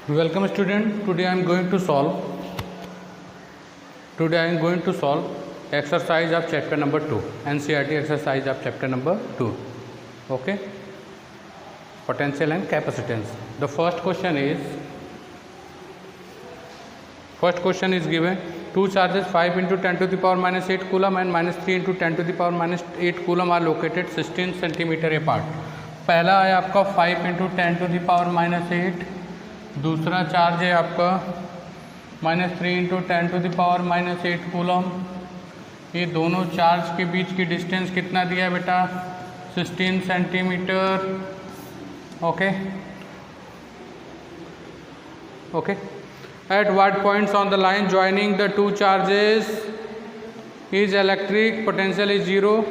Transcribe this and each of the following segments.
Welcome student. Today I am going to solve exercise of chapter number 2, NCERT exercise of chapter number 2. Okay, potential and capacitance. The first question is given: two charges 5 into 10 to the power minus 8 coulomb and minus 3 into 10 to the power minus 8 coulomb are located 16 centimeter apart. पहला है आपका 5 into 10 to the power minus 8, दूसरा charge है आपका minus 3 into 10 to the power minus 8 coulomb. ये दोनों charge के बीच की डिस्टेंस कितना दिया है बेटा? 16 centimetre. Okay at what points on the line joining the two charges is electric potential is zero.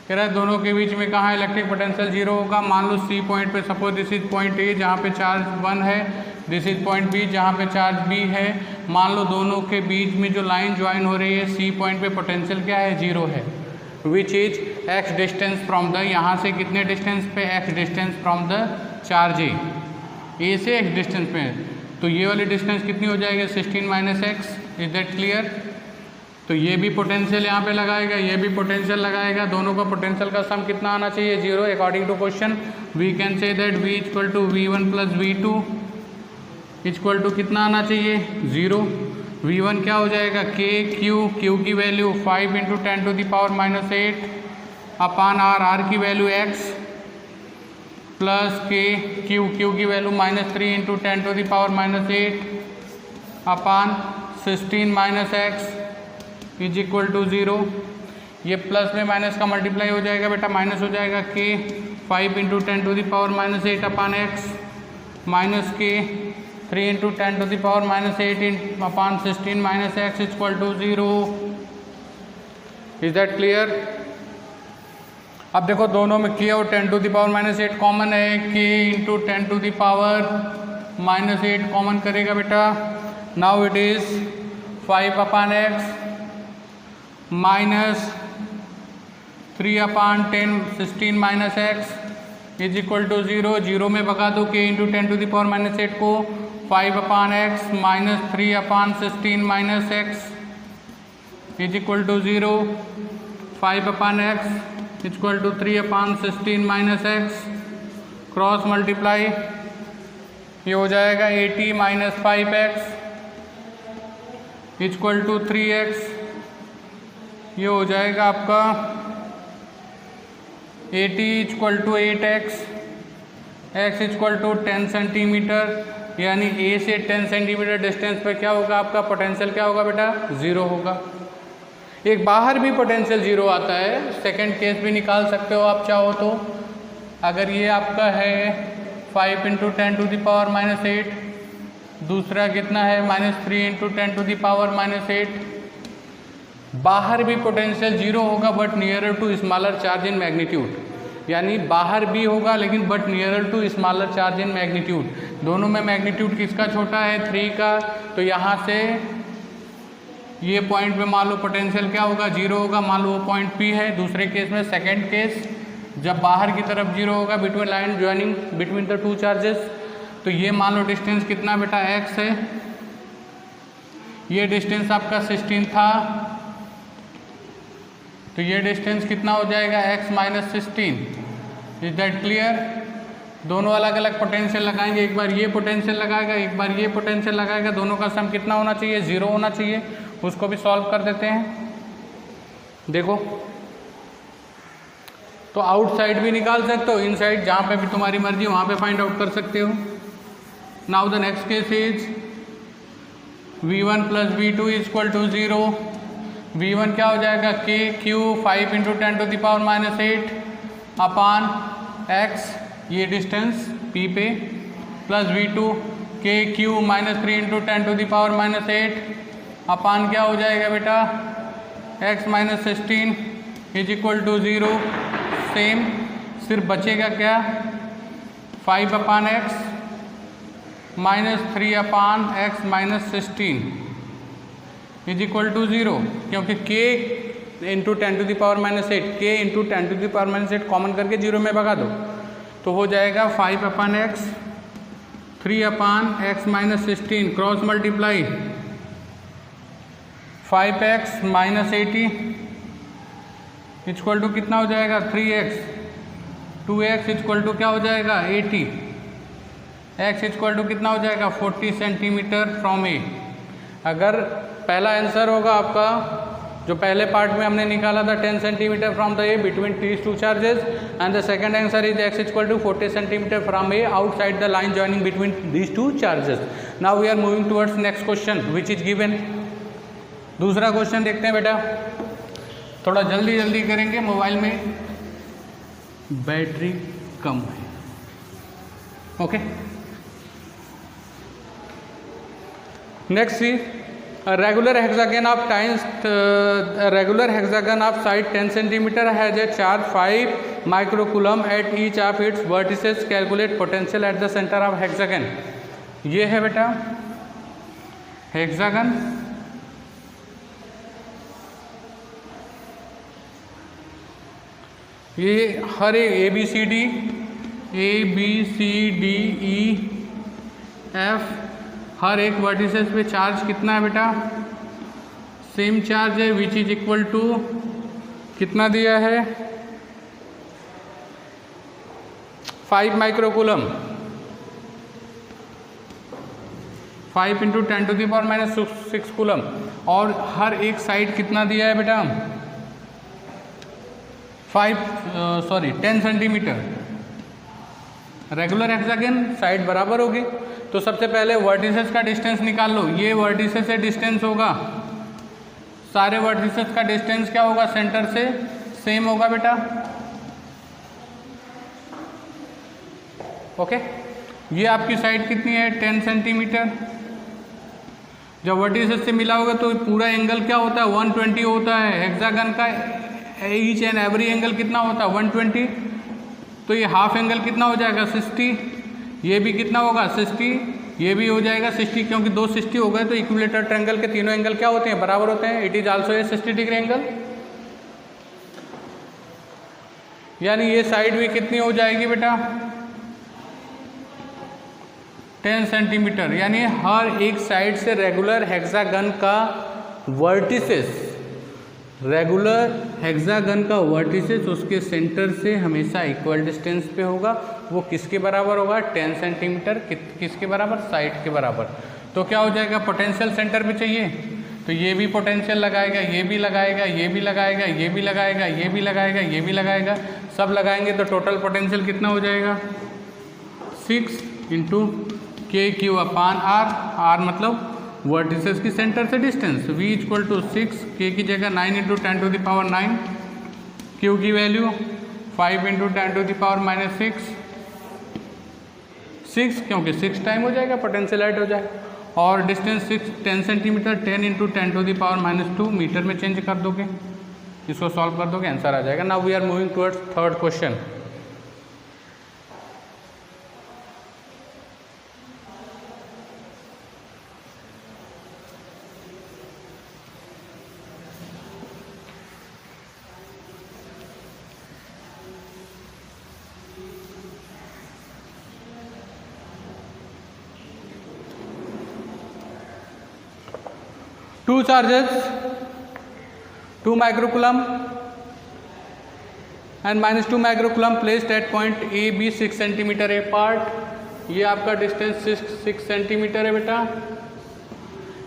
कह रहा है दोनों के बीच में कहाँ इलेक्ट्रिक पोटेंशियल जीरो होगा। मान लो सी पॉइंट पे, suppose this is point A जहाँ पे चार्ज 1 है, दिस इज पॉइंट बी जहाँ पे चार्ज बी है। मान लो दोनों के बीच में जो लाइन ज्वाइन हो रही है सी पॉइंट पे पोटेंशियल क्या है? जीरो है। Which is X distance from the, यहाँ से कितने डिस्टेंस पे? X distance from the charge A से एक्स डिस्टेंस पे। तो ये वाली डिस्टेंस कितनी हो जाएगी? 16 minus x. Is that clear? तो ये भी पोटेंशियल यहाँ पे लगाएगा, ये भी पोटेंशियल लगाएगा, दोनों का पोटेंशियल का सम कितना आना चाहिए? Zero. According to question we can say that v equal to v1 plus v2 equal to कितना आना चाहिए? जीरो। v1 क्या हो जाएगा? k q की value 5 into 10 to the power minus 8 upon r की value x plus k q की value minus 3 into 10 to the power minus 8 upon 16 minus x is equal to zero. ये plus में minus का multiply हो जाएगा बेटा, minus हो जाएगा k 5 into 10 to the power minus 8 upon x minus k 3 into 10 to the power minus 8 upon 16 minus x equal to zero. Is that clear? अब देखो दोनों में k और 10 to the power minus 8 common है, k into 10 to the power minus 8 common करेगा बेटा। Now it is 5 upon x minus 3 upon 10 16 minus x is equal to zero. Zero में भगा दो k into 10 to the power minus 8 को। 5 upon x minus 3 upon 16 minus x is equal to zero. 5 upon x equal to 3 upon 16 minus x, cross multiply, ये हो जाएगा 80 minus 5x equal to 3x। ये हो जाएगा आपका 80 equal to 8x, x equal to 10 centimetre, यानी a से 10 centimetre distance पर क्या होगा आपका पोटेंशियल? क्या होगा बेटा? ज़ीरो होगा। एक बाहर भी पोटेंशियल ज़ीरो आता है, सेकंड केस भी निकाल सकते हो आप चाहो तो। अगर ये आपका है 5 into 10 to the power minus 8, दूसरा कितना है? Minus 3 into 10 to the power minus 8। बाहर भी पोटेंशियल जीरो होगा but nearer to smaller charge in magnitude, यानी बाहर भी होगा लेकिन but nearer to smaller charge in magnitude. दोनों में मैग्नीट्यूड किसका छोटा है? 3 का। तो यहाँ से ये पॉइंट पे मान लो पोटेंशियल क्या होगा? जीरो होगा। मान लो वो पॉइंट P है। दूसरे केस में, सेकेंड केस, जब बाहर की तरफ जीरो होगा between line joining between the two charges. तो ये मान लो डिस्टेंस कितना बेटा? x है। ये डिस्टेंस आपका 16 था, तो ये डिस्टेंस कितना हो जाएगा? x minus 16। Is that clear? दोनों अलग अलग पोटेंशियल लगाएंगे, एक बार ये पोटेंशियल लगाएगा, एक बार ये पोटेंशियल लगाएगा। दोनों का सम कितना होना चाहिए? ज़ीरो होना चाहिए। उसको भी सॉल्व कर देते हैं। देखो, तो आउटसाइड भी निकाल सकते हो, इनसाइड, जहाँ पे भी तुम्हारी मर्जी वहाँ पे फाइंड आउट कर सकते हो। Now the next case is v1 plus v2 is equal to zero. v1 क्या हो जाएगा? k q 5 into 10 to the power minus 8 upon x, ये डिस्टेंस p पे, plus v2 k q minus 3 into 10 to the power minus 8 upon क्या हो जाएगा बेटा? x minus 16 is equal to zero. Same, सिर्फ बचेगा क्या? 5 upon x minus 3 upon x minus 16 is equal to zero, क्योंकि k into 10 to the power minus 8, k into 10 to the power minus 8 common करके zero में भगा दो, तो हो जाएगा 5 upon X 3/x-16 cross multiply 5x - 80 equal to कितना हो जाएगा 3x, 2x इक्वल टू क्या हो जाएगा 80, x इक्वल टू कितना हो जाएगा 40 सेंटीमीटर फ्रॉम ए। अगर पहला आंसर होगा आपका जो पहले पार्ट में हमने निकाला था 10 centimetre from the A between these two charges, and the second answer is x equal to 40 centimetre from a outside the line joining between these two charges। Now we are moving towards next question which is given. दूसरा question देखते हैं बेटा, थोड़ा जल्दी जल्दी करेंगे, mobile में battery कम है। Okay, next C regular hexagon of regular hexagon of side 10 centimetre has a charge 5 microcoulomb at each of its vertices, calculate potential at the centre of hexagon. ये है बेटा हेक्सागन, ये हर A B C D E F हर एक vertices पे charge कितना है बेटा, सेम चार्ज है, विच इज इक्वल टू कितना दिया है 5 माइक्रोकूलम, 5 × 10⁻⁶ कूलम, और हर एक साइड कितना दिया है बेटा 10 सेंटीमीटर। रेगुलर हेक्सागन साइड बराबर होगी, तो सबसे पहले वर्टिसेस का डिस्टेंस निकाल लो। ये वर्टिसेस से डिस्टेंस होगा, सारे वर्टिसेस का डिस्टेंस क्या होगा सेंटर से सेम होगा बेटा। ओके, ये आपकी साइड कितनी है 10 सेंटीमीटर। जब वर्टिसेस से मिला होगा तो पूरा एंगल क्या होता है 120 होता है। हेक्सागन का ईच एंड एवरी एंगल कितना होता है 120, तो ये हाफ एंगल कितना हो जाएगा 60, ये भी कितना होगा 60, ये भी हो जाएगा 60, क्योंकि 2 60 हो गए तो इक्विलेटरल ट्रायंगल के तीनों एंगल क्या होते हैं बराबर होते हैं। It is also a 60 degree angle, यानी ये साइड भी कितनी हो जाएगी बेटा 10 सेंटीमीटर। यानी हर एक साइड से रेगुलर हेक्सागन का वर्टिसेस, रेगुलर हेक्सागन का वर्टिसेस उसके सेंटर से हमेशा इक्वल डिस्टेंस पे होगा। वो किसके बराबर होगा 10 सेंटीमीटर, किसके बराबर साइड के बराबर। तो क्या हो जाएगा पोटेंशियल सेंटर पे चाहिए, तो ये भी पोटेंशियल लगाएगा, ये भी लगाएगा, ये भी लगाएगा, ये भी लगाएगा, ये भी लगाएगा, ये भी लगाएगा, सब लगाएंगे तो टोटल पोटेंशियल कितना हो जाएगा 6 × KQ/R। R मतलब वर्टिसेस की सेंटर से distance, V equal to 6, K की जगह 9 × 10⁹, Q की वैल्यू 5 × 10⁻⁶, 6 क्योंकि 6 टाइम हो जाएगा पोटेंशियल ऐड हो जाएगा, और डिस्टेंस 10 सेंटीमीटर 10 × 10⁻² मीटर में चेंज कर दोगे, इसको सॉल्व कर दोगे आंसर आ जाएगा। Now we are moving towards third question. Two charges, 2 microcoulomb and -2 microcoulomb placed at point A, B 6 centimetre apart। ये आपका डिस्टेंस 6 सेंटीमीटर है बेटा।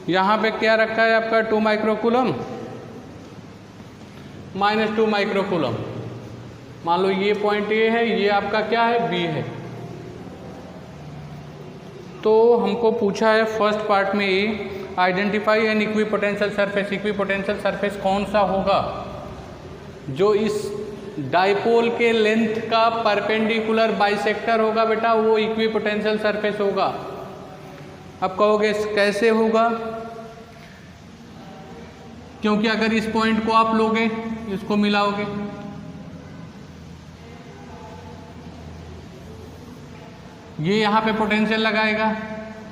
यहाँ पे क्या रखा है आपका 2 माइक्रोकूलम -2 माइक्रोकूलम। मान लो ये पॉइंट A है, ये आपका क्या है B है। तो हमको पूछा है फर्स्ट पार्ट में A, identify N equipotential surface. Equipotential surface कौन सा होगा जो इस डाइपोल के लेंथ का परपेंडिकुलर बाइसेक्टर होगा बेटा, वो इक्विपोटेंशियल सरफेस होगा। अब कहोगे कैसे होगा, क्योंकि अगर इस पॉइंट को आप लोगे, इसको मिलाओगे, ये यहाँ पे पोटेंशियल लगाएगा,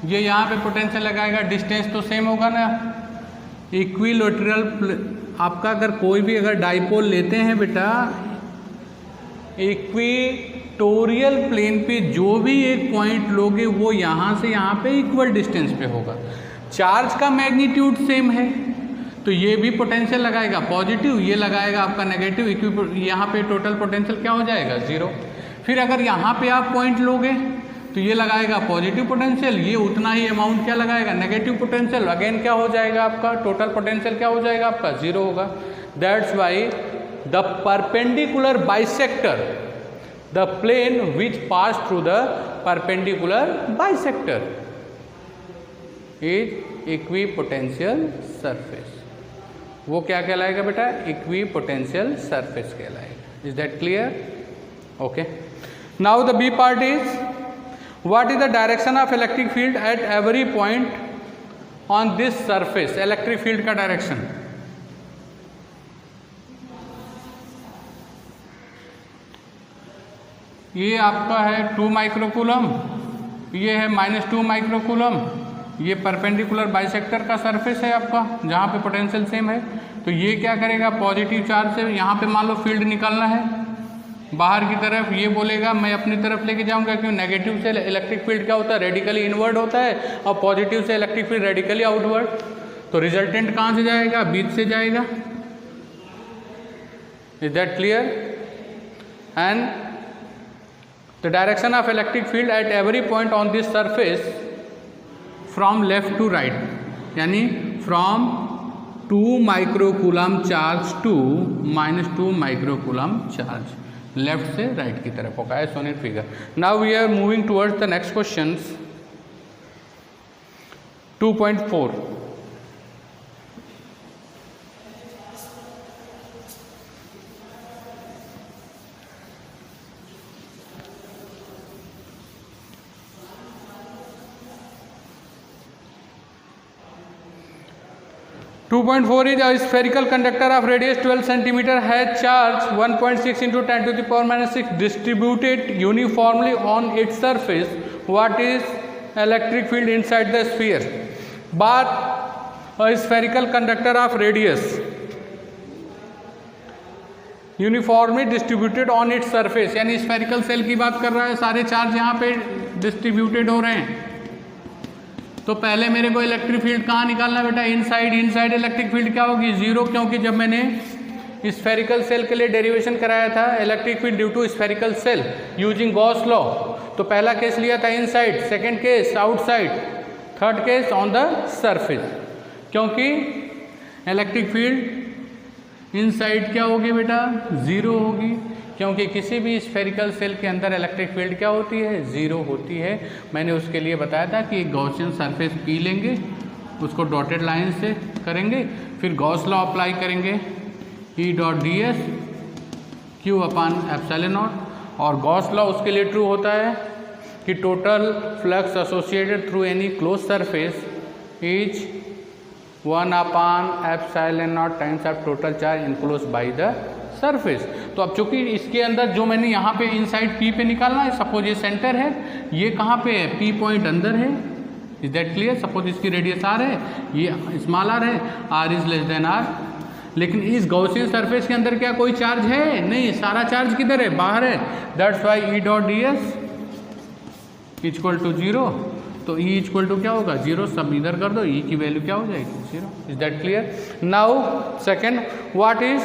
ये यहाँ पे पोटेंशियल लगाएगा, डिस्टेंस तो सेम होगा ना। इक्विलेटरल आपका अगर कोई भी अगर डाइपोल लेते हैं बेटा, इक्वेटोरियल प्लेन पे जो भी एक पॉइंट लोगे वो यहाँ से यहाँ पे इक्वल डिस्टेंस पे होगा। चार्ज का मैग्नीट्यूड सेम है तो ये भी पोटेंशियल लगाएगा पॉजिटिव, ये लगाएगा आपका नेगेटिव, यहाँ पे टोटल पोटेंशियल क्या हो जाएगा 0। फिर अगर यहाँ पे आप पॉइंट लोगे तो ये लगाएगा पॉजिटिव पोटेंशियल, ये उतना ही अमाउंट क्या लगाएगा नेगेटिव पोटेंशियल, अगेन क्या हो जाएगा आपका टोटल पोटेंशियल क्या हो जाएगा आपका 0 होगा। That's why the perpendicular bisector, the plane which pass through the perpendicular bisector is equipotential surface. वो क्या कहलाएगा बेटा, इक्विपोटेंशियल सरफेस कहलाएगा। Is that clear? Okay, now the B part is what is the direction of electric field at every point on this surface. Electric field का direction ये आपका है 2 microcoulomb, ये है -2 माइक्रोकूलम, ये परपेंडिकुलर बाइसेक्टर का surface है आपका जहाँ पे पोटेंशियल सेम है। तो ये क्या करेगा पॉजिटिव चार्ज से यहाँ पे मान लो फील्ड निकालना है बाहर की तरफ, ये बोलेगा मैं अपनी तरफ लेके जाऊंगा क्यों, नेगेटिव से इलेक्ट्रिक फील्ड क्या होता है रेडिकली इनवर्ड होता है और पॉजिटिव से इलेक्ट्रिक फील्ड रेडिकली आउटवर्ड। तो रिजल्टेंट कहाँ से जाएगा, बीच से जाएगा। Is that clear? And the direction of electric field at every point on this surface from left to right, यानी from 2 microcoulomb charge to -2 microcoulomb charge, left से right की तरफ होगा as shown in figure. Now we are moving towards the next question 2.4। is a spherical conductor of radius 12 cm has charge 1.6 into 10 to the power minus 6 distributed uniformly on its surface. What is electric field inside the sphere? But a spherical conductor of radius uniformly distributed on its surface, यानी spherical cell की बात कर रहा है, सारे charge यहाँ पे distributed हो रहे हैं। तो पहले मेरे को इलेक्ट्रिक फील्ड कहाँ निकालना बेटा, इनसाइड। इनसाइड इलेक्ट्रिक फील्ड क्या होगी 0, क्योंकि जब मैंने स्फेरिकल सेल के लिए डेरिवेशन कराया था electric field due to spherical shell using Gauss law, तो पहला केस लिया था inside, second case outside, third case on the surface. क्योंकि इलेक्ट्रिक फील्ड इनसाइड क्या होगी बेटा 0 होगी, क्योंकि किसी भी स्फेरिकल सेल के अंदर इलेक्ट्रिक फील्ड क्या होती है 0 होती है। मैंने उसके लिए बताया था कि एक गॉसियन सरफेस पी लेंगे, उसको डॉटेड लाइन से करेंगे, फिर गॉस लॉ अप्लाई करेंगे E.ds Q/ε0, और गॉस लॉ उसके लिए ट्रू होता है कि total flux associated through any close surface is 1/ε0 times of total charge enclose by the surface. तो अब चूंकि इसके अंदर जो मैंने यहाँ पे इनसाइड P पे निकालना है, सपोज ये सेंटर है, ये कहाँ पे है P पॉइंट अंदर है। Is that clear? सपोज इसकी रेडियस r है, ये स्मॉल r है, r is less than r। लेकिन इस गॉसियन सरफेस के अंदर क्या कोई चार्ज है? नहीं, सारा चार्ज किधर है? बाहर है। That's why E.ds equal to 0। तो E इक्वल टू क्या होगा 0, सब इधर कर दो, E की वैल्यू क्या हो जाएगी 0। Is that clear? Now second, what is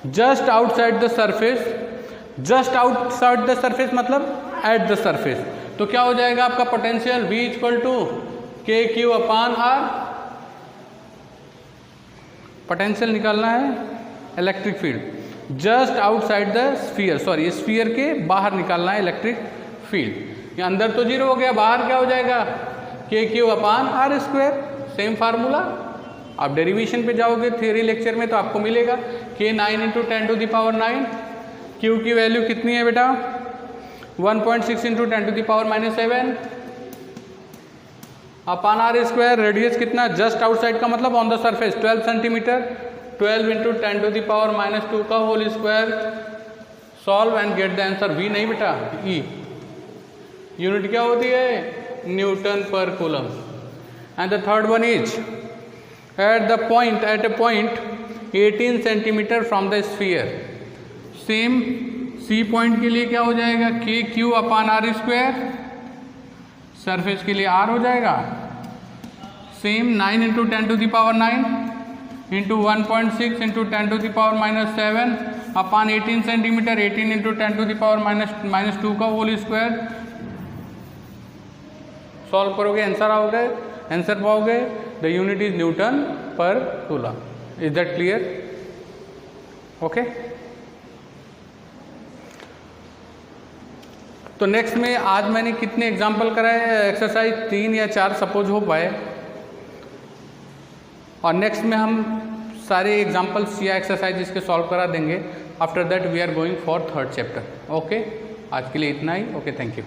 just outside the surface. Just outside the surface मतलब एट द सरफेस, तो क्या हो जाएगा आपका potential V equal to KQ/R। Potential निकालना है electric field just outside the sphere, sorry sphere के बाहर निकालना है इलेक्ट्रिक फील्ड। ये अंदर तो 0 हो गया, बाहर क्या हो जाएगा KQ/R²। सेम फार्मूला, आप डेरिवेशन पे जाओगे थ्योरी लेक्चर में तो आपको मिलेगा K9 × 10⁹। Q की वैल्यू कितनी है बेटा 1.6 × 10⁻⁷ अपॉन R²। रेडियस कितना जस्ट आउटसाइड का मतलब ऑन द सरफेस 12 सेंटीमीटर, 12 × 10⁻² का whole square. Solve and get the answer. V नहीं बेटा E। यूनिट क्या होती है न्यूटन पर coulomb. And the third one is at a point 18 centimeter from the sphere, C point के लिए क्या हो जाएगा, K Q upon R square, surface के लिए आर हो जाएगा। Same 9 into 10 to the power 9 into 1.6 into 10 to the power -7 upon 18 centimetre, 18 into 10 to the power -2 का होल स्क्वायर। सॉल्व करोगे आंसर आओगे, आंसर पाओगे। द यूनिट इज न्यूटन पर coulomb. Is that clear? Okay. तो next में आज मैंने कितने एग्जाम्पल कराए, एक्सरसाइज 3 या 4 सपोज हो पाए, और नेक्स्ट में हम सारे एग्जाम्पल्स या एक्सरसाइज इसके सॉल्व करा देंगे। After that we are going for 3rd chapter. Okay, आज के लिए इतना ही। Okay, thank you.